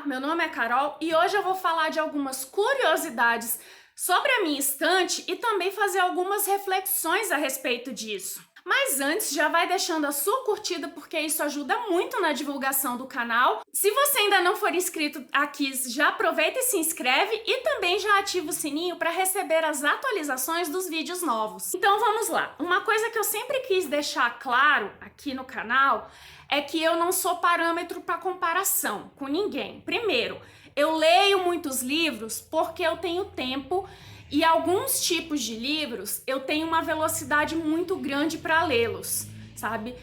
Meu nome é Carol e hoje eu vou falar de algumas curiosidades sobre a minha estante e também fazer algumas reflexões a respeito disso. Mas antes, já vai deixando a sua curtida porque isso ajuda muito na divulgação do canal. Se você ainda não for inscrito aqui, já aproveita e se inscreve e também já ativa o sininho para receber as atualizações dos vídeos novos. Então vamos lá. Uma coisa que eu sempre quis deixar claro aqui no canal é que eu não sou parâmetro para comparação com ninguém. Primeiro, eu leio muitos livros porque eu tenho tempo e alguns tipos de livros eu tenho uma velocidade muito grande para lê-los, sabe?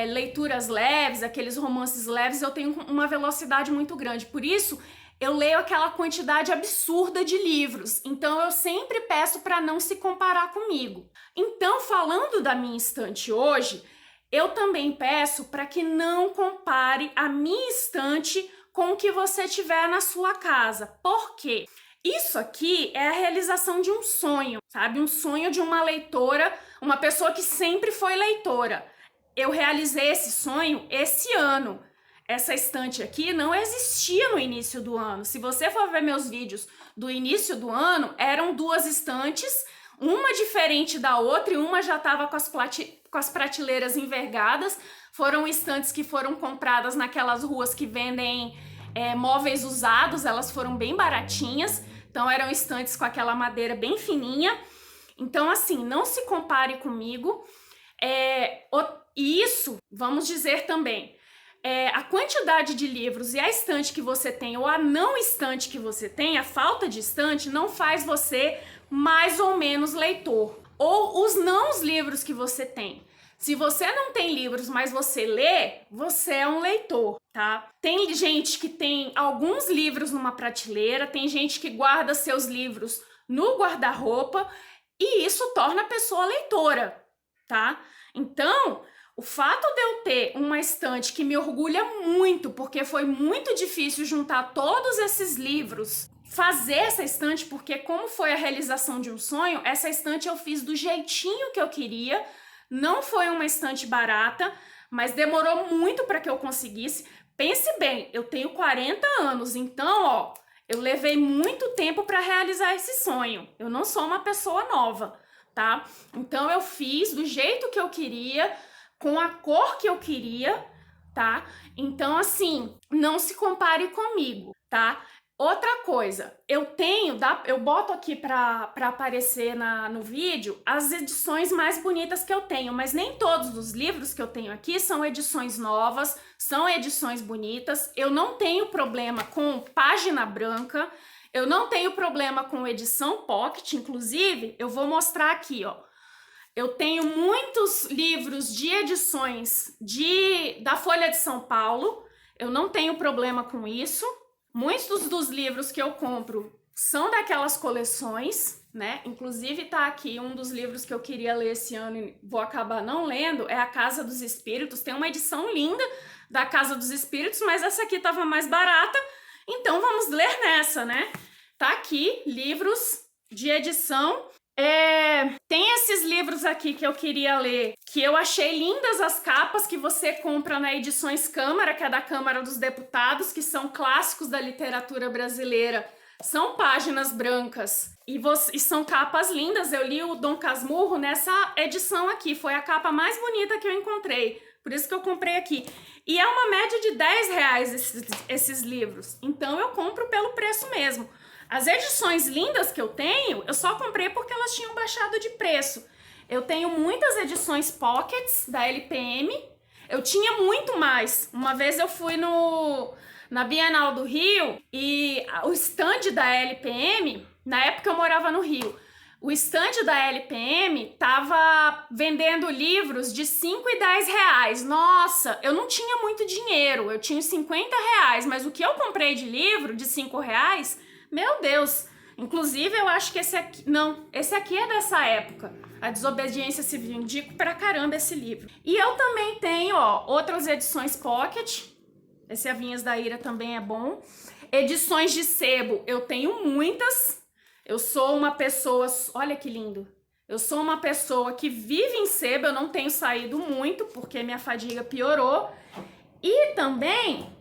Leituras leves, aqueles romances leves, eu tenho uma velocidade muito grande. Por isso, eu leio aquela quantidade absurda de livros. Então, eu sempre peço para não se comparar comigo. Então, falando da minha estante hoje, eu também peço para que não compare a minha estante com o que você tiver na sua casa. Por quê? Isso aqui é a realização de um sonho, sabe? Um sonho de uma leitora, uma pessoa que sempre foi leitora. Eu realizei esse sonho esse ano. Essa estante aqui não existia no início do ano. Se você for ver meus vídeos do início do ano, eram duas estantes, uma diferente da outra e uma já estava com as prateleiras envergadas. Foram estantes que foram compradas naquelas ruas que vendem móveis usados, elas foram bem baratinhas. Então eram estantes com aquela madeira bem fininha. Então assim, não se compare comigo. E isso, vamos dizer também, a quantidade de livros e a estante que você tem ou a não estante que você tem, a falta de estante, não faz você mais ou menos leitor. Ou os não livros que você tem. Se você não tem livros, mas você lê, você é um leitor, tá? Tem gente que tem alguns livros numa prateleira, tem gente que guarda seus livros no guarda-roupa e isso torna a pessoa leitora, tá? Então, o fato de eu ter uma estante que me orgulha muito, porque foi muito difícil juntar todos esses livros, fazer essa estante, porque como foi a realização de um sonho, essa estante eu fiz do jeitinho que eu queria. Não foi uma estante barata, mas demorou muito para que eu conseguisse. Pense bem, eu tenho 40 anos, então, ó, eu levei muito tempo para realizar esse sonho. Eu não sou uma pessoa nova, tá? Então, eu fiz do jeito que eu queria, com a cor que eu queria, tá? Então, assim, não se compare comigo, tá? Outra coisa, eu boto aqui para aparecer no vídeo as edições mais bonitas que eu tenho, mas nem todos os livros que eu tenho aqui são edições novas, são edições bonitas. Eu não tenho problema com página branca, eu não tenho problema com edição pocket, inclusive eu vou mostrar aqui, ó. Eu tenho muitos livros de edições da Folha de São Paulo, eu não tenho problema com isso. Muitos dos livros que eu compro são daquelas coleções, né? Inclusive tá aqui um dos livros que eu queria ler esse ano e vou acabar não lendo, é A Casa dos Espíritos. Tem uma edição linda da Casa dos Espíritos, mas essa aqui tava mais barata, então vamos ler nessa, né? Tá aqui, livros de edição. Tem esses livros aqui que eu queria ler, que eu achei lindas as capas que você compra na Edições Câmara, que é da Câmara dos Deputados, que são clássicos da literatura brasileira. São páginas brancas e são capas lindas. Eu li o Dom Casmurro nessa edição aqui, foi a capa mais bonita que eu encontrei, por isso que eu comprei aqui. E é uma média de R$10 esses livros, então eu compro pelo preço mesmo. As edições lindas que eu tenho, eu só comprei porque elas tinham baixado de preço. Eu tenho muitas edições pockets da LPM, eu tinha muito mais. Uma vez eu fui na Bienal do Rio e o stand da LPM, na época eu morava no Rio, o stand da LPM tava vendendo livros de 5 e 10 reais. Nossa, eu não tinha muito dinheiro, eu tinha 50 reais, mas o que eu comprei de livro de 5 reais... Meu Deus! Inclusive, eu acho que esse aqui... Não, esse aqui é dessa época. A Desobediência Civil. Indico pra caramba esse livro. E eu também tenho, ó, outras edições pocket. Esse Avinhas da Ira também é bom. Edições de sebo, eu tenho muitas. Eu sou uma pessoa... Olha que lindo! Eu sou uma pessoa que vive em sebo. Eu não tenho saído muito, porque minha fadiga piorou. E também,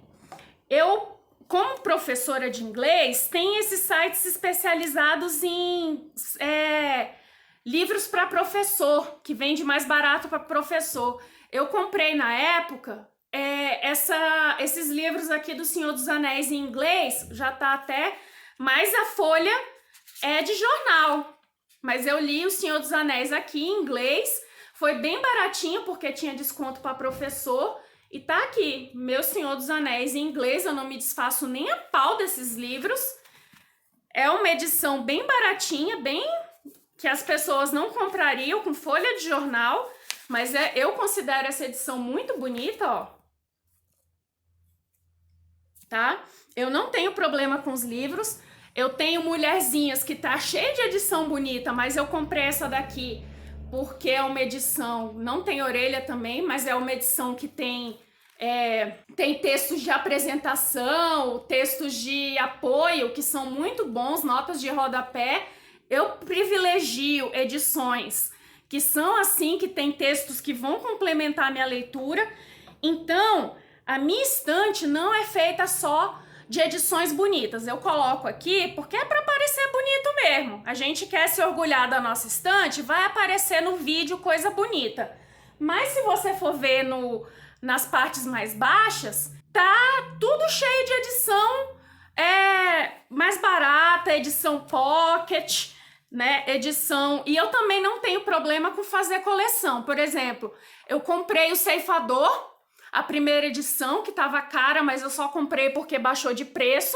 eu... professora de inglês, tem esses sites especializados em livros para professor, que vende mais barato para professor. Eu comprei na época esses livros aqui do Senhor dos Anéis em inglês, já tá até, mas a folha é de jornal. Mas eu li o Senhor dos Anéis aqui em inglês, foi bem baratinho porque tinha desconto para professor. E tá aqui, meu Senhor dos Anéis em inglês, eu não me desfaço nem a pau desses livros. É uma edição bem baratinha, bem que as pessoas não comprariam, com folha de jornal, mas eu considero essa edição muito bonita, ó. Tá? Eu não tenho problema com os livros. Eu tenho Mulherzinhas, que tá cheia de edição bonita, mas eu comprei essa daqui porque é uma edição, não tem orelha também, mas é uma edição que tem textos de apresentação, textos de apoio, que são muito bons, notas de rodapé. Eu privilegio edições que são assim, que tem textos que vão complementar a minha leitura. Então, a minha estante não é feita só de edições bonitas. Eu coloco aqui porque é para parecer bonito mesmo. A gente quer se orgulhar da nossa estante, vai aparecer no vídeo coisa bonita. Mas se você for ver nas partes mais baixas, tá tudo cheio de edição mais barata, edição pocket, né? Edição... E eu também não tenho problema com fazer coleção. Por exemplo, eu comprei o Ceifador, a primeira edição, que tava cara, mas eu só comprei porque baixou de preço.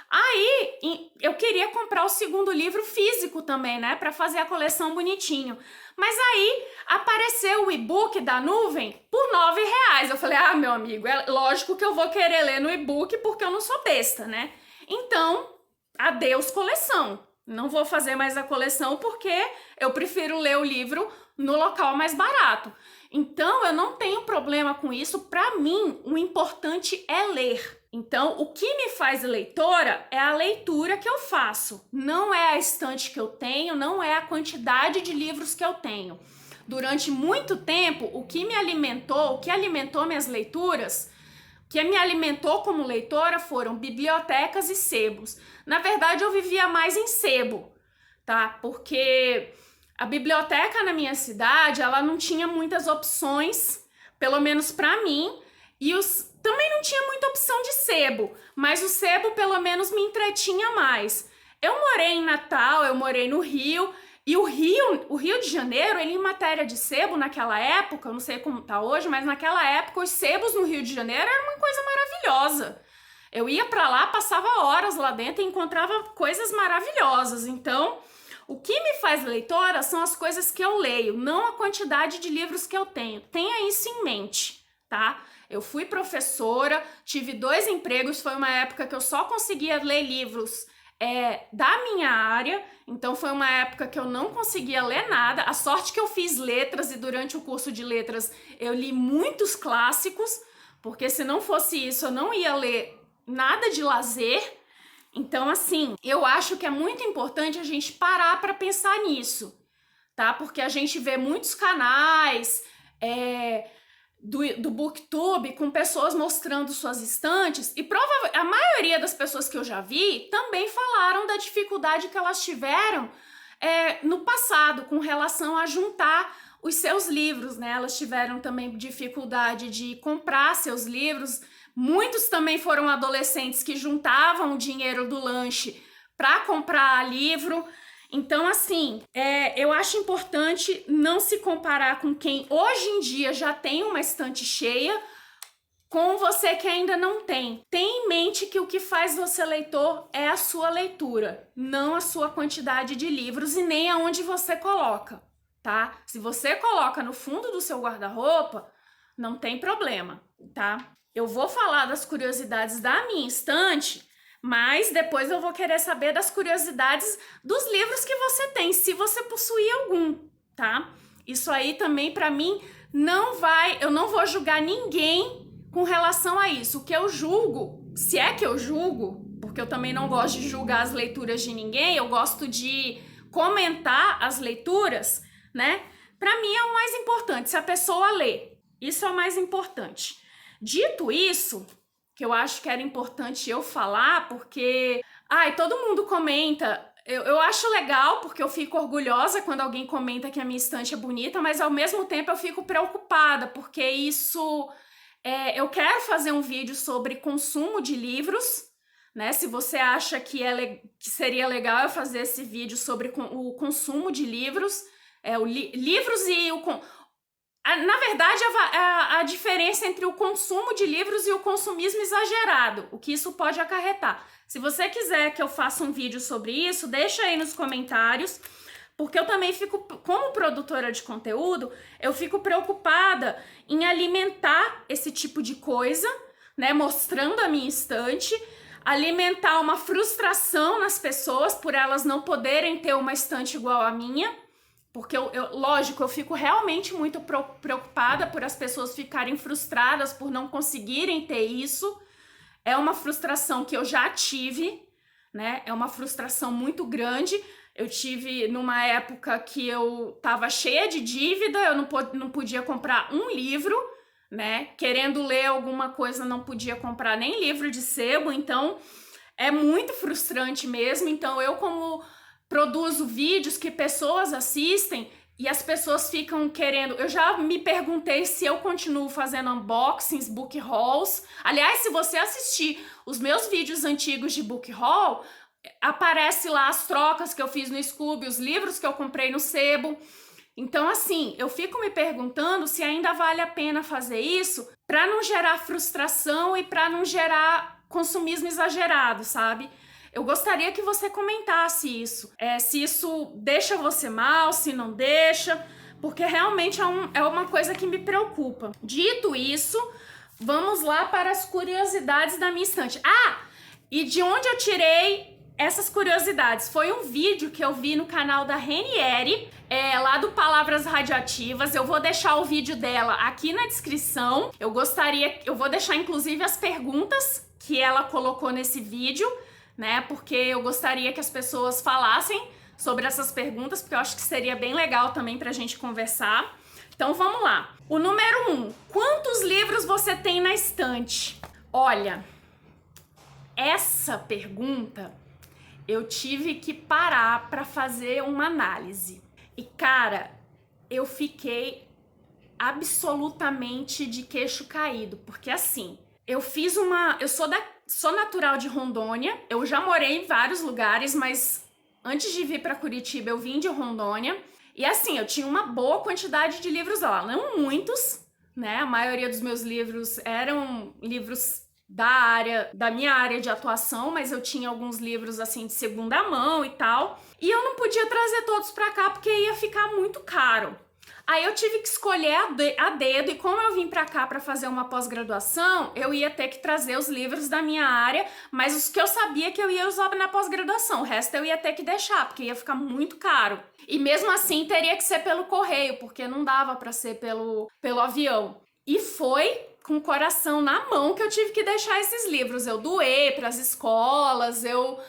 Aí, eu queria comprar o segundo livro físico também, né? Pra fazer a coleção bonitinho. Mas aí, apareceu o e-book da Nuvem por R$9. Eu falei, meu amigo, é lógico que eu vou querer ler no e-book porque eu não sou besta, né? Então, adeus coleção. Não vou fazer mais a coleção porque eu prefiro ler o livro no local mais barato. Então, eu não tenho problema com isso. Para mim, o importante é ler. Então, o que me faz leitora é a leitura que eu faço. Não é a estante que eu tenho, não é a quantidade de livros que eu tenho. Durante muito tempo, o que alimentou minhas leituras, o que me alimentou como leitora foram bibliotecas e sebos. Na verdade, eu vivia mais em sebo, tá? Porque a biblioteca na minha cidade, ela não tinha muitas opções, pelo menos para mim, e também não tinha muita opção de sebo, mas o sebo pelo menos me entretinha mais. Eu morei em Natal, eu morei no Rio, e o Rio de Janeiro, ele em matéria de sebo naquela época, eu não sei como tá hoje, mas naquela época os sebos no Rio de Janeiro eram uma coisa maravilhosa. Eu ia para lá, passava horas lá dentro e encontrava coisas maravilhosas. Então, o que me faz leitora são as coisas que eu leio, não a quantidade de livros que eu tenho. Tenha isso em mente, tá? Eu fui professora, tive 2 empregos, foi uma época que eu só conseguia ler livros da minha área, então foi uma época que eu não conseguia ler nada. A sorte que eu fiz letras e durante o curso de letras eu li muitos clássicos, porque se não fosse isso eu não ia ler nada de lazer. Então, assim, eu acho que é muito importante a gente parar para pensar nisso, tá? Porque a gente vê muitos canais do BookTube com pessoas mostrando suas estantes e a maioria das pessoas que eu já vi também falaram da dificuldade que elas tiveram no passado com relação a juntar os seus livros, né? Elas tiveram também dificuldade de comprar seus livros. Muitos também foram adolescentes que juntavam o dinheiro do lanche para comprar livro. Então, assim, eu acho importante não se comparar com quem hoje em dia já tem uma estante cheia com você que ainda não tem. Tenha em mente que o que faz você leitor é a sua leitura, não a sua quantidade de livros e nem aonde você coloca, tá? Se você coloca no fundo do seu guarda-roupa, não tem problema, tá? Eu vou falar das curiosidades da minha estante, mas depois eu vou querer saber das curiosidades dos livros que você tem, se você possui algum, tá? Isso aí também, pra mim, eu não vou julgar ninguém com relação a isso. O que eu julgo, se é que eu julgo, porque eu também não gosto de julgar as leituras de ninguém, eu gosto de comentar as leituras, né? Pra mim é o mais importante, se a pessoa lê. Isso é o mais importante. Dito isso, que eu acho que era importante eu falar, porque, ai, todo mundo comenta. Eu acho legal, porque eu fico orgulhosa quando alguém comenta que a minha estante é bonita, mas ao mesmo tempo eu fico preocupada, porque isso... eu quero fazer um vídeo sobre consumo de livros, né? Se você acha que seria legal eu fazer esse vídeo sobre o consumo de livros, livros e o... Na verdade, a diferença entre o consumo de livros e o consumismo exagerado, o que isso pode acarretar. Se você quiser que eu faça um vídeo sobre isso, deixa aí nos comentários, porque eu também fico, como produtora de conteúdo, eu fico preocupada em alimentar esse tipo de coisa, né, mostrando a minha estante, alimentar uma frustração nas pessoas por elas não poderem ter uma estante igual à minha, porque lógico, eu fico realmente muito preocupada por as pessoas ficarem frustradas por não conseguirem ter isso. É uma frustração que eu já tive, né? É uma frustração muito grande. Eu tive numa época que eu tava cheia de dívida, eu não podia comprar um livro, né? Querendo ler alguma coisa, não podia comprar nem livro de sebo, então é muito frustrante mesmo. Então eu, como produzo vídeos que pessoas assistem e as pessoas ficam querendo... Eu já me perguntei se eu continuo fazendo unboxings, book hauls. Aliás, se você assistir os meus vídeos antigos de book haul, aparece lá as trocas que eu fiz no Scoob, os livros que eu comprei no sebo. Então, assim, eu fico me perguntando se ainda vale a pena fazer isso para não gerar frustração e para não gerar consumismo exagerado, sabe? Eu gostaria que você comentasse isso, se isso deixa você mal, se não deixa, porque realmente é uma coisa que me preocupa. Dito isso, vamos lá para as curiosidades da minha estante. Ah, e de onde eu tirei essas curiosidades? Foi um vídeo que eu vi no canal da Renieri, lá do Palavras Radioativas. Eu vou deixar o vídeo dela aqui na descrição. Eu vou deixar inclusive as perguntas que ela colocou nesse vídeo, né? Porque eu gostaria que as pessoas falassem sobre essas perguntas, porque eu acho que seria bem legal também pra gente conversar. Então vamos lá. O número 1. Quantos livros você tem na estante? Olha, essa pergunta eu tive que parar pra fazer uma análise. E cara, eu fiquei absolutamente de queixo caído, porque assim, eu sou natural de Rondônia, eu já morei em vários lugares, mas antes de vir para Curitiba eu vim de Rondônia. E assim, eu tinha uma boa quantidade de livros lá, não muitos, né? A maioria dos meus livros eram livros da minha área de atuação, mas eu tinha alguns livros assim de segunda mão e tal. E eu não podia trazer todos para cá porque ia ficar muito caro. Aí eu tive que escolher a dedo, e como eu vim pra cá pra fazer uma pós-graduação, eu ia ter que trazer os livros da minha área, mas os que eu sabia que eu ia usar na pós-graduação, o resto eu ia ter que deixar, porque ia ficar muito caro. E mesmo assim teria que ser pelo correio, porque não dava pra ser pelo avião. E foi com o coração na mão que eu tive que deixar esses livros. Eu doei pras escolas, eu...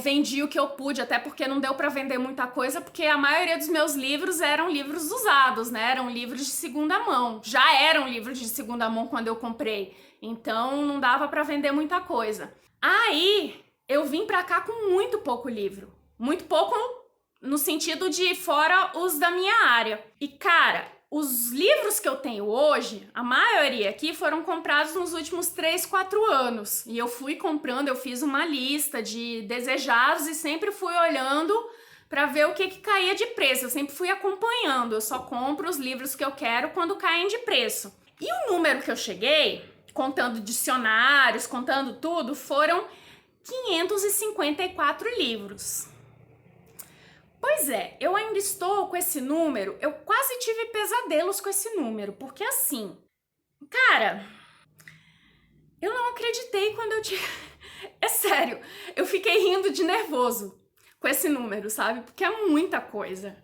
vendi o que eu pude, até porque não deu pra vender muita coisa, porque a maioria dos meus livros eram livros usados, né? Eram livros de segunda mão. Já eram livros de segunda mão quando eu comprei. Então não dava pra vender muita coisa. Aí eu vim pra cá com muito pouco livro. Muito pouco no sentido de fora os da minha área. E cara, os livros que eu tenho hoje, a maioria aqui foram comprados nos últimos 3, 4 anos. E eu fui comprando, eu fiz uma lista de desejados e sempre fui olhando para ver o que caía de preço. Eu sempre fui acompanhando, eu só compro os livros que eu quero quando caem de preço. E o número que eu cheguei, contando dicionários, contando tudo, foram 554 livros. Pois é, eu ainda estou com esse número, eu quase tive pesadelos com esse número, porque assim, cara, eu não acreditei quando eu tive... É sério, eu fiquei rindo de nervoso com esse número, sabe? Porque é muita coisa.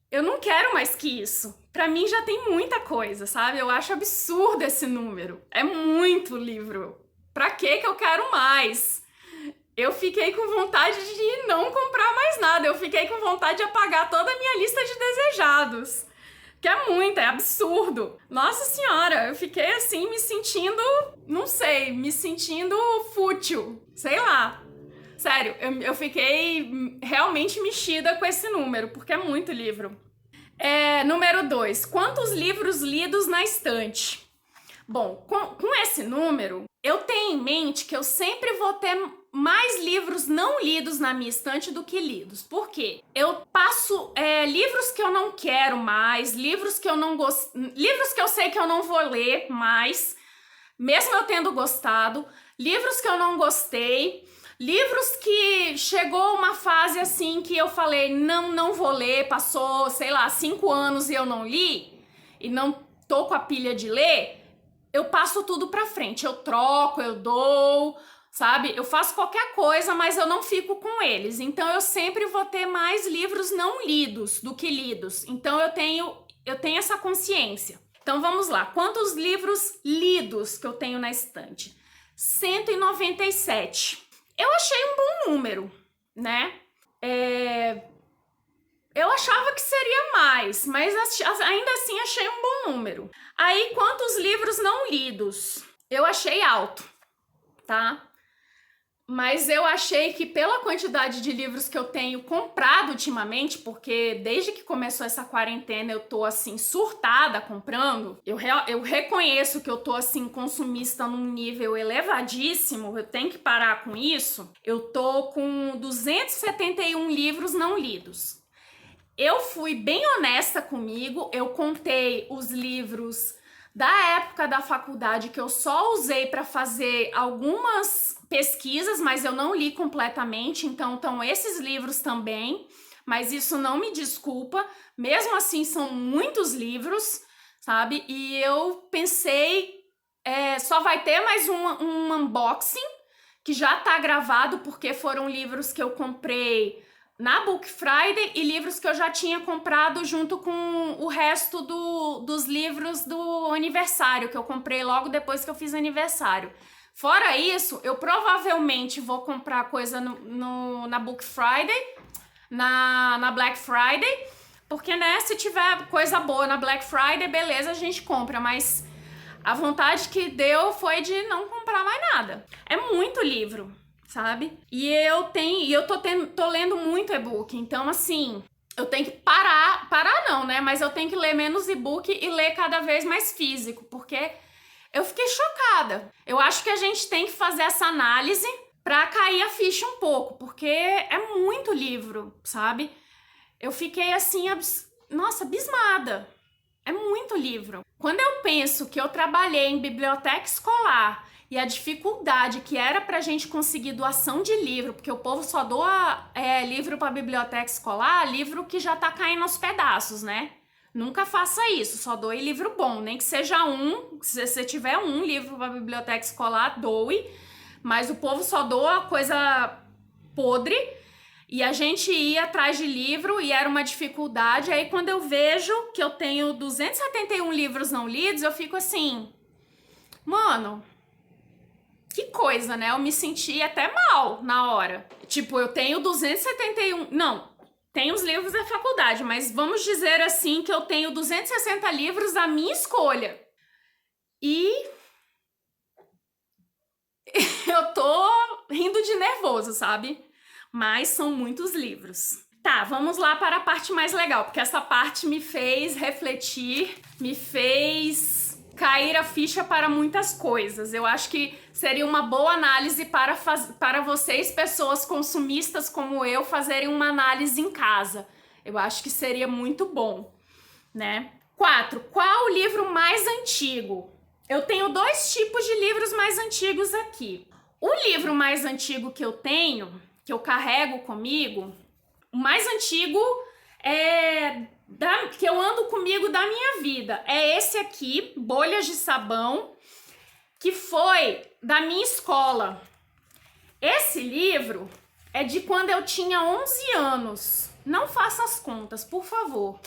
Eu não quero mais que isso. Pra mim já tem muita coisa, sabe? Eu acho absurdo esse número. É muito livro. Pra que eu quero mais? Eu fiquei com vontade de não comprar mais nada. Eu fiquei com vontade de apagar toda a minha lista de desejados. Que é muito, é absurdo. Nossa senhora, eu fiquei assim me sentindo, não sei, me sentindo fútil, sei lá. Sério, eu fiquei realmente mexida com esse número, porque é muito livro. Número 2. Quantos livros lidos na estante? Bom, com esse número, eu tenho em mente que eu sempre vou ter mais livros não lidos na minha estante do que lidos. Por quê? Eu passo livros que eu não quero mais, livros que eu não gosto, livros que eu sei que eu não vou ler mais, mesmo eu tendo gostado, livros que eu não gostei, livros que chegou uma fase assim que eu falei, não vou ler, passou, sei lá, 5 anos e eu não li, e não tô com a pilha de ler, eu passo tudo pra frente, eu troco, eu dou, sabe? Eu faço qualquer coisa, mas eu não fico com eles. Então eu sempre vou ter mais livros não lidos do que lidos. Então eu tenho essa consciência. Então vamos lá, quantos livros lidos que eu tenho na estante? 197. Eu achei um bom número, né? Eu achava que seria mais, mas ainda assim achei um bom número. Aí, quantos livros não lidos? Eu achei alto, tá? Mas eu achei que pela quantidade de livros que eu tenho comprado ultimamente, porque desde que começou essa quarentena eu tô assim surtada comprando, eu reconheço que eu tô assim consumista num nível elevadíssimo, eu tenho que parar com isso. Eu tô com 271 livros não lidos. Eu fui bem honesta comigo, eu contei os livros da época da faculdade que eu só usei para fazer algumas pesquisas, mas eu não li completamente, então estão esses livros também, mas isso não me desculpa, mesmo assim são muitos livros, sabe? E eu pensei, só vai ter mais um unboxing, que já tá gravado, porque foram livros que eu comprei na Book Friday e livros que eu já tinha comprado junto com o resto dos livros do aniversário, que eu comprei logo depois que eu fiz aniversário. Fora isso, eu provavelmente vou comprar coisa na Book Friday, na Black Friday, porque, né, se tiver coisa boa na Black Friday, beleza, a gente compra, mas a vontade que deu foi de não comprar mais nada. É muito livro, sabe? E eu tô lendo muito e-book, então assim, eu tenho que parar não, né? Mas eu tenho que ler menos e-book e ler cada vez mais físico, porque eu fiquei chocada. Eu acho que a gente tem que fazer essa análise pra cair a ficha um pouco, porque é muito livro, sabe? Eu fiquei assim, nossa, abismada. É muito livro. Quando eu penso que eu trabalhei em biblioteca escolar e a dificuldade que era pra gente conseguir doação de livro, porque o povo só doa livro pra biblioteca escolar, livro que já tá caindo aos pedaços, né? Nunca faça isso, só doe livro bom, nem que seja se você tiver um livro pra biblioteca escolar, doe, mas o povo só doa coisa podre. E a gente ia atrás de livro e era uma dificuldade. Aí quando eu vejo que eu tenho 271 livros não lidos, eu fico assim, mano, que coisa, né? Eu me senti até mal na hora. Tipo, eu tenho 271... Não, tem os livros da faculdade, mas vamos dizer assim que eu tenho 260 livros da minha escolha. E eu tô rindo de nervoso, sabe? Mas são muitos livros. Tá, vamos lá para a parte mais legal, porque essa parte me fez refletir, me fez cair a ficha para muitas coisas. Eu acho que seria uma boa análise para vocês, pessoas consumistas como eu, fazerem uma análise em casa. Eu acho que seria muito bom, né? 4. Qual o livro mais antigo? Eu tenho 2 tipos de livros mais antigos aqui. O livro mais antigo que eu tenho, que eu carrego comigo, o mais antigo que eu ando comigo da minha vida, é esse aqui, Bolhas de Sabão, que foi da minha escola. Esse livro é de quando eu tinha 11 anos. Não faça as contas, por favor.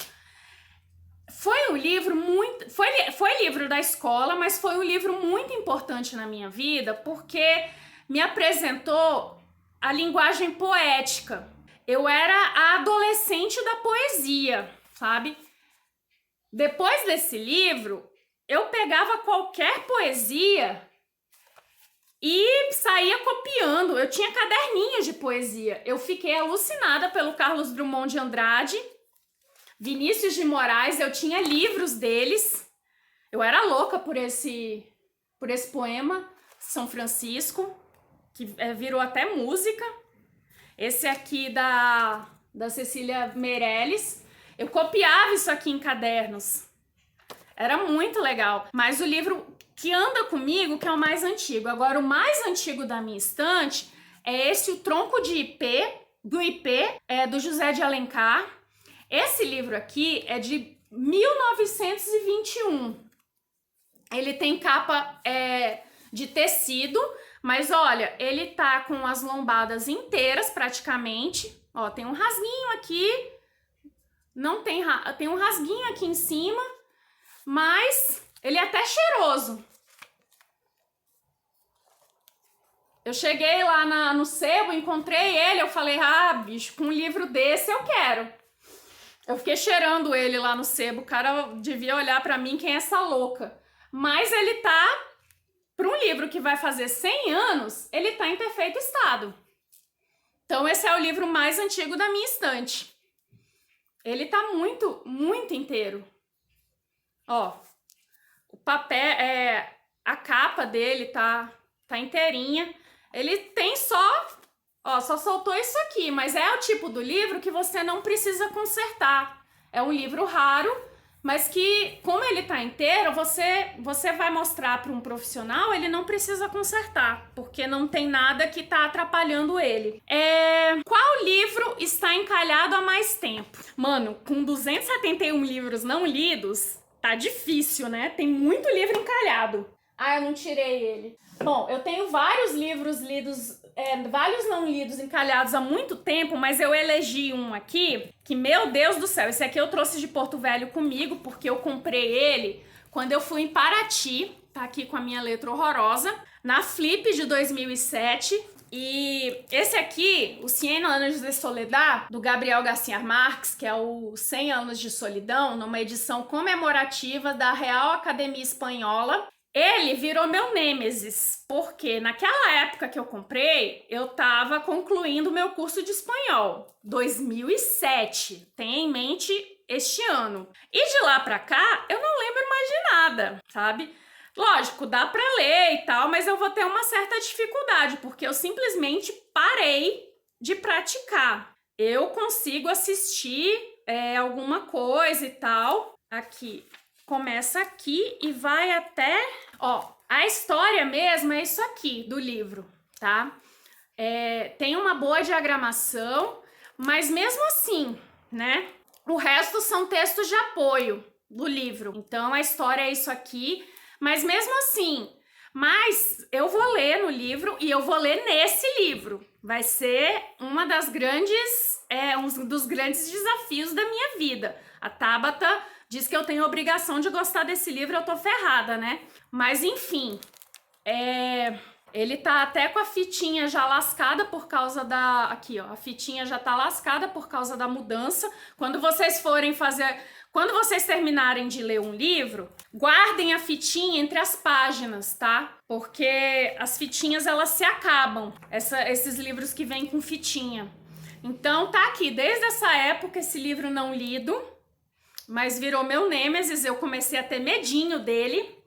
Foi um livro muito... Foi livro da escola, mas foi um livro muito importante na minha vida, porque me apresentou a linguagem poética. Eu era a adolescente da poesia, sabe? Depois desse livro, eu pegava qualquer poesia e saía copiando. Eu tinha caderninhos de poesia. Eu fiquei alucinada pelo Carlos Drummond de Andrade, Vinícius de Moraes, eu tinha livros deles. Eu era louca por esse poema, São Francisco, que virou até música. Esse aqui da Cecília Meirelles. Eu copiava isso aqui em cadernos. Era muito legal. Mas o livro que anda comigo, que é o mais antigo. Agora, o mais antigo da minha estante é esse, O Tronco de Ipê, do José de Alencar. Esse livro aqui é de 1921. Ele tem capa de tecido, mas olha, ele tá com as lombadas inteiras praticamente. Ó, tem um rasguinho aqui, tem um rasguinho aqui em cima, mas ele é até cheiroso. Eu cheguei lá no sebo, encontrei ele, eu falei, bicho, com um livro desse eu quero. Eu fiquei cheirando ele lá no sebo, o cara devia olhar pra mim, quem é essa louca? Mas ele tá, para um livro que vai fazer 100 anos, ele tá em perfeito estado. Então esse é o livro mais antigo da minha estante. Ele tá muito, muito inteiro. Ó, o papel, a capa dele tá inteirinha. Ele tem só soltou isso aqui, mas é o tipo do livro que você não precisa consertar. É um livro raro, mas que, como ele tá inteiro, você vai mostrar para um profissional, ele não precisa consertar, porque não tem nada que tá atrapalhando ele. Qual livro está encalhado há mais tempo? Mano, com 271 livros não lidos, tá difícil, né? Tem muito livro encalhado. Eu não tirei ele. Bom, eu tenho vários livros lidos, vários não lidos encalhados há muito tempo, mas eu elegi um aqui que, meu Deus do céu, esse aqui eu trouxe de Porto Velho comigo, porque eu comprei ele quando eu fui em Paraty, tá aqui com a minha letra horrorosa, na Flip de 2007. E esse aqui, Os 100 Anos de Soledad, do Gabriel Garcia Marques, que é o 100 Anos de Solidão, numa edição comemorativa da Real Academia Espanhola. Ele virou meu nêmesis, porque naquela época que eu comprei, eu tava concluindo o meu curso de espanhol, 2007, tenha em mente este ano. E de lá pra cá, eu não lembro mais de nada, sabe? Lógico, dá pra ler e tal, mas eu vou ter uma certa dificuldade, porque eu simplesmente parei de praticar. Eu consigo assistir alguma coisa e tal, aqui. Começa aqui e vai até... a história mesmo é isso aqui do livro, tá? Tem uma boa diagramação, mas mesmo assim, né? O resto são textos de apoio do livro. Então, a história é isso aqui, mas mesmo assim... Mas eu vou ler no livro e eu vou ler nesse livro. Vai ser um dos grandes desafios da minha vida. A Tabata diz que eu tenho a obrigação de gostar desse livro, eu tô ferrada, né? Mas enfim, ele tá até com a fitinha já lascada por causa da... Aqui, ó, a fitinha já tá lascada por causa da mudança. Quando vocês terminarem de ler um livro, guardem a fitinha entre as páginas, tá? Porque as fitinhas, elas se acabam, esses livros que vêm com fitinha. Então tá aqui, desde essa época, esse livro não lido, mas virou meu nêmesis, eu comecei a ter medinho dele.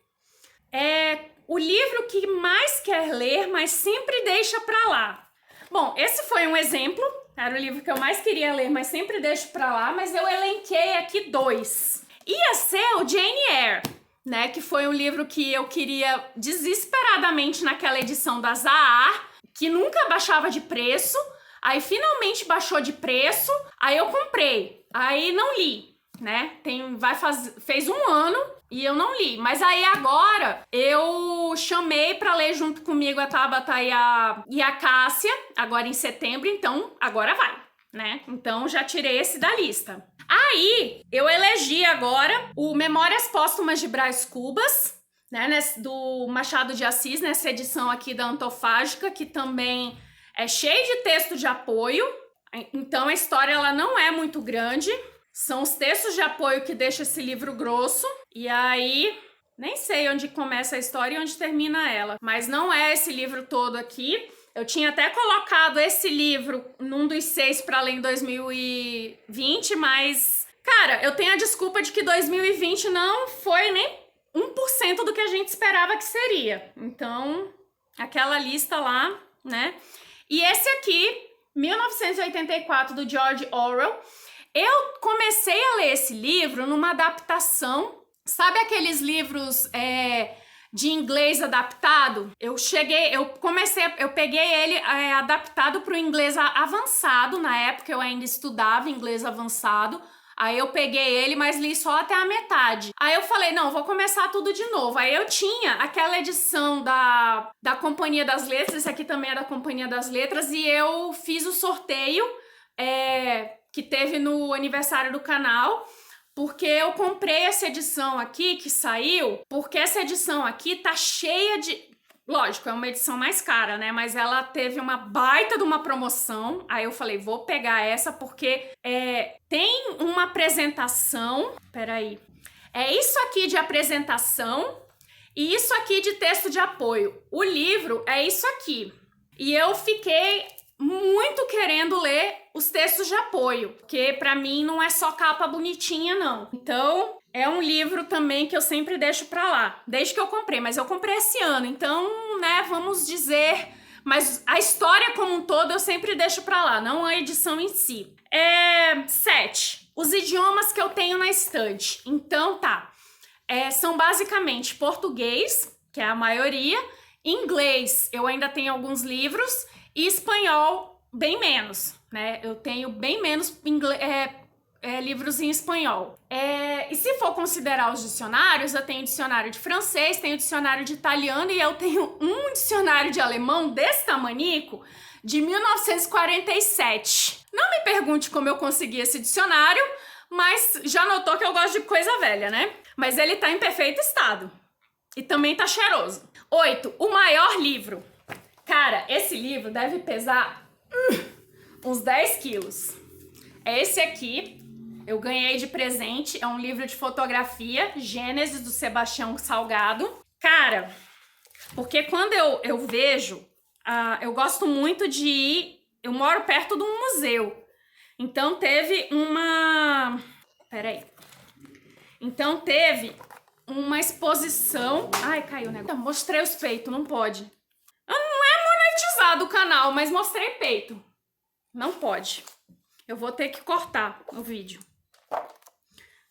É o livro que mais quer ler, mas sempre deixa pra lá. Bom, esse foi um exemplo, era o livro que eu mais queria ler, mas sempre deixo pra lá, mas eu elenquei aqui 2. Ia ser o Jane Eyre, né, que foi um livro que eu queria desesperadamente naquela edição da Zahar, que nunca baixava de preço, aí finalmente baixou de preço, aí eu comprei, aí não li. Né? Fez 1 ano e eu não li. Mas aí agora eu chamei pra ler junto comigo a Tabata e a Cássia, agora em setembro, então agora vai, né? Então já tirei esse da lista. Aí eu elegi agora o Memórias Póstumas de Brás Cubas, né? Do Machado de Assis, nessa edição aqui da Antofágica, que também é cheio de texto de apoio. Então a história ela não é muito grande. São os textos de apoio que deixam esse livro grosso. E aí, nem sei onde começa a história e onde termina ela. Mas não é esse livro todo aqui. Eu tinha até colocado esse livro num dos 6 para ler em 2020, mas... Cara, eu tenho a desculpa de que 2020 não foi nem 1% do que a gente esperava que seria. Então, aquela lista lá, né? E esse aqui, 1984, do George Orwell. Eu comecei a ler esse livro numa adaptação. Sabe aqueles livros de inglês adaptado? Eu peguei ele adaptado para o inglês avançado. Na época eu ainda estudava inglês avançado. Aí eu peguei ele, mas li só até a metade. Aí eu falei, não, vou começar tudo de novo. Aí eu tinha aquela edição da Companhia das Letras, esse aqui também é da Companhia das Letras, e eu fiz o sorteio que teve no aniversário do canal, porque eu comprei essa edição aqui que saiu, porque essa edição aqui tá cheia de... Lógico, é uma edição mais cara, né? Mas ela teve uma baita de uma promoção. Aí eu falei, vou pegar essa porque tem uma apresentação... Peraí. É isso aqui de apresentação e isso aqui de texto de apoio. O livro é isso aqui. E eu fiquei muito querendo ler os textos de apoio, porque pra mim não é só capa bonitinha, não. Então... é um livro também que eu sempre deixo pra lá, desde que eu comprei, mas eu comprei esse ano, então, né, vamos dizer... Mas a história como um todo eu sempre deixo pra lá, não a edição em si. 7. Os idiomas que eu tenho na estante. Então, tá. São basicamente português, que é a maioria, inglês, eu ainda tenho alguns livros, e espanhol, bem menos, né? Eu tenho bem menos livros em espanhol. E se for considerar os dicionários, eu tenho dicionário de francês, tenho dicionário de italiano e eu tenho um dicionário de alemão desse tamanico de 1947. Não me pergunte como eu consegui esse dicionário, mas já notou que eu gosto de coisa velha, né? Mas ele tá em perfeito estado. E também tá cheiroso. 8. O maior livro. Cara, esse livro deve pesar uns 10 quilos. É esse aqui. Eu ganhei de presente, é um livro de fotografia, Gênesis, do Sebastião Salgado. Cara, porque quando eu vejo, eu gosto muito de ir... Eu moro perto de um museu. Então teve uma... Peraí. Então teve uma exposição... Ai, caiu o negócio. Mostrei os peitos, não pode. Não é monetizado o canal, mas mostrei peito. Não pode. Eu vou ter que cortar o vídeo.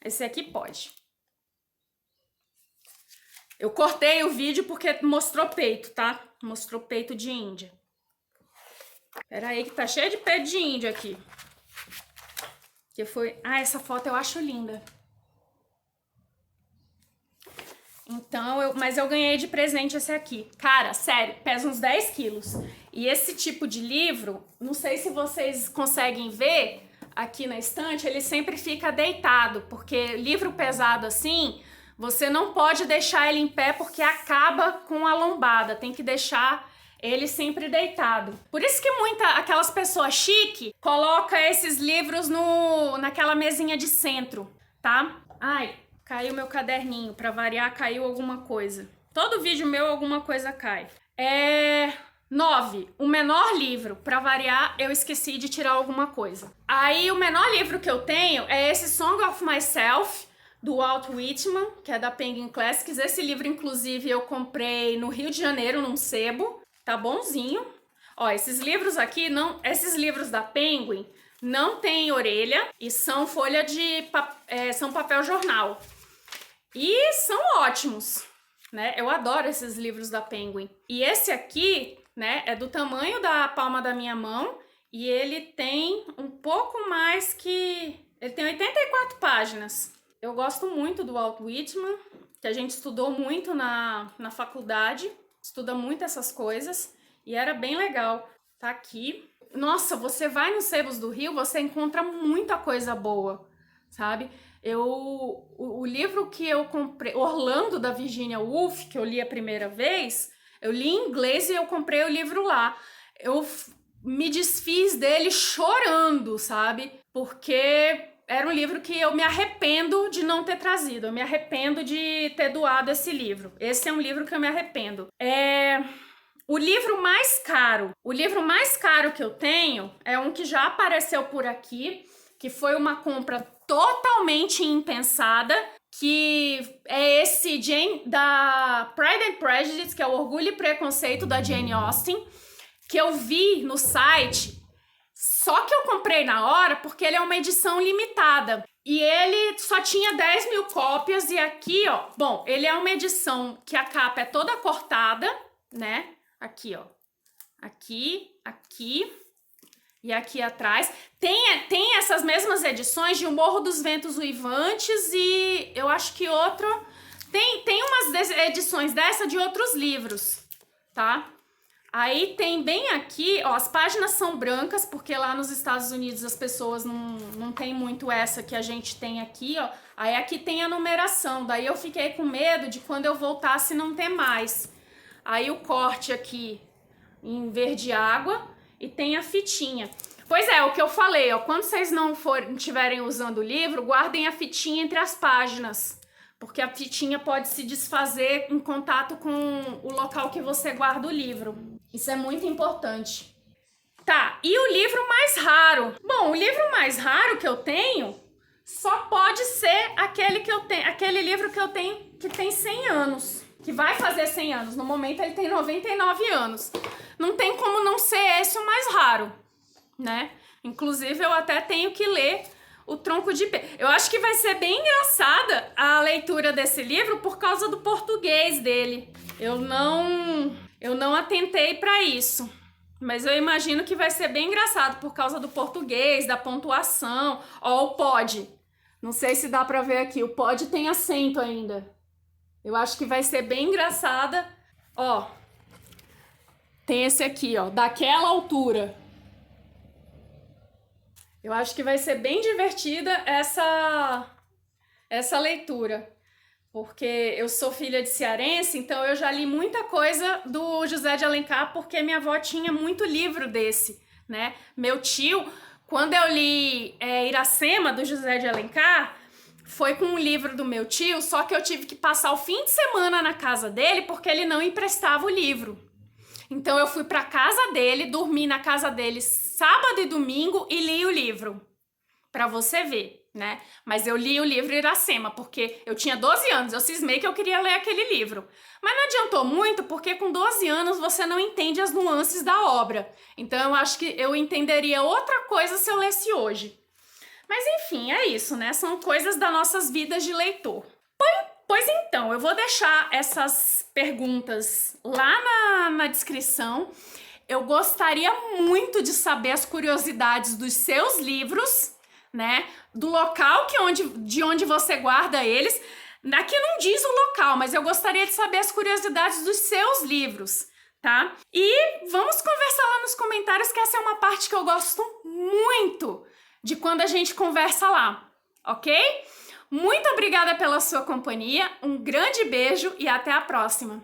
Esse aqui pode. Eu cortei o vídeo porque mostrou peito, tá? Mostrou peito de índia. Pera aí que tá cheio de peito de índia aqui. Que foi... Ah, essa foto eu acho linda. Então, mas eu ganhei de presente esse aqui. Cara, sério, pesa uns 10 quilos. E esse tipo de livro, não sei se vocês conseguem ver... Aqui na estante, ele sempre fica deitado, porque livro pesado assim, você não pode deixar ele em pé porque acaba com a lombada, tem que deixar ele sempre deitado. Por isso que aquelas pessoas chique coloca esses livros naquela mesinha de centro, tá? Ai, caiu meu caderninho, pra variar caiu alguma coisa. Todo vídeo meu alguma coisa cai. 9. O menor livro. Pra variar, eu esqueci de tirar alguma coisa. Aí, o menor livro que eu tenho é esse Song of Myself, do Walt Whitman, que é da Penguin Classics. Esse livro, inclusive, eu comprei no Rio de Janeiro, num sebo. Tá bonzinho. Ó, esses livros aqui, esses livros da Penguin não tem orelha e são folha de... são papel jornal. E são ótimos, né? Eu adoro esses livros da Penguin. E esse aqui... né? É do tamanho da palma da minha mão e ele tem um pouco mais que... Ele tem 84 páginas. Eu gosto muito do Walt Whitman, que a gente estudou muito na faculdade, estuda muito essas coisas e era bem legal. Tá aqui. Nossa, você vai nos sebos do Rio, você encontra muita coisa boa, sabe? O livro que eu comprei, Orlando, da Virginia Woolf, que eu li a primeira vez... Eu li em inglês e eu comprei o livro lá. Eu me desfiz dele chorando, sabe? Porque era um livro que eu me arrependo de não ter trazido. Eu me arrependo de ter doado esse livro. Esse é um livro que eu me arrependo. O livro mais caro. O livro mais caro que eu tenho é um que já apareceu por aqui, que foi uma compra totalmente impensada, que é esse da Pride and Prejudice, que é o Orgulho e Preconceito da Jane Austen, que eu vi no site, só que eu comprei na hora porque ele é uma edição limitada. E ele só tinha 10 mil cópias e aqui, ó, bom, ele é uma edição que a capa é toda cortada, né? Aqui, ó, aqui e aqui atrás. Tem essas mesmas edições de O Morro dos Ventos Uivantes e eu acho que outro... Tem umas edições dessa de outros livros, tá? Aí tem bem aqui, ó, as páginas são brancas, porque lá nos Estados Unidos as pessoas não tem muito essa que a gente tem aqui, ó. Aí aqui tem a numeração, daí eu fiquei com medo de quando eu voltasse não ter mais. Aí o corte aqui em verde água e tem a fitinha. Pois é, o que eu falei, ó, quando vocês não estiverem usando o livro, guardem a fitinha entre as páginas, porque a fitinha pode se desfazer em contato com o local que você guarda o livro. Isso é muito importante. Tá, e o livro mais raro? Bom, o livro mais raro que eu tenho só pode ser aquele livro que eu tenho que tem 100 anos. Que vai fazer 100 anos. No momento ele tem 99 anos. Não tem como não ser esse o mais raro, né? Inclusive eu até tenho que ler O Tronco de Pé. Eu acho que vai ser bem engraçada a leitura desse livro por causa do português dele. Eu não atentei para isso. Mas eu imagino que vai ser bem engraçado por causa do português, da pontuação. Ó, o pod. Não sei se dá para ver aqui. O pod tem acento ainda. Eu acho que vai ser bem engraçada. Ó, tem esse aqui, ó, daquela altura. Eu acho que vai ser bem divertida essa leitura. Porque eu sou filha de cearense, então eu já li muita coisa do José de Alencar, porque minha avó tinha muito livro desse, né? Meu tio, quando eu li Iracema, do José de Alencar... Foi com um livro do meu tio, só que eu tive que passar o fim de semana na casa dele porque ele não emprestava o livro. Então eu fui pra casa dele, dormi na casa dele sábado e domingo e li o livro. Pra você ver, né? Mas eu li o livro Iracema porque eu tinha 12 anos, eu cismei que eu queria ler aquele livro. Mas não adiantou muito porque com 12 anos você não entende as nuances da obra. Então eu acho que eu entenderia outra coisa se eu lesse hoje. Mas enfim, é isso, né? São coisas das nossas vidas de leitor. Pois então, eu vou deixar essas perguntas lá na descrição. Eu gostaria muito de saber as curiosidades dos seus livros, né? Do local de onde você guarda eles. Aqui não diz o local, mas eu gostaria de saber as curiosidades dos seus livros, tá? E vamos conversar lá nos comentários, que essa é uma parte que eu gosto muito de quando a gente conversa lá, ok? Muito obrigada pela sua companhia, um grande beijo e até a próxima!